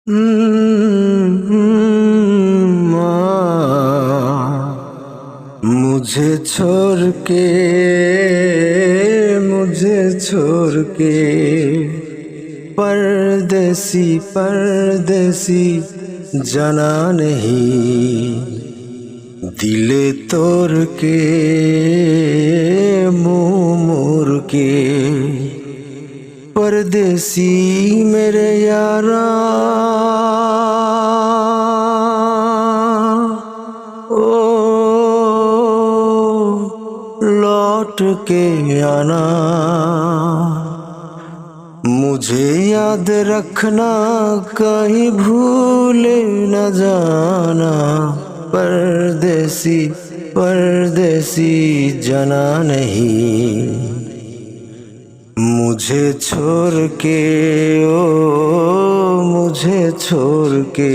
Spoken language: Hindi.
मुझे छोड़ के परदेसी परदेसी जाना नहीं, दिले तोड़ के मुँह मोड़ के परदेसी मेरे यारा ओ लौट के आना, मुझे याद रखना कहीं भूले न जाना, परदेसी परदेसी जाना नहीं, मुझे छोड़ के ओ मुझे छोड़ के।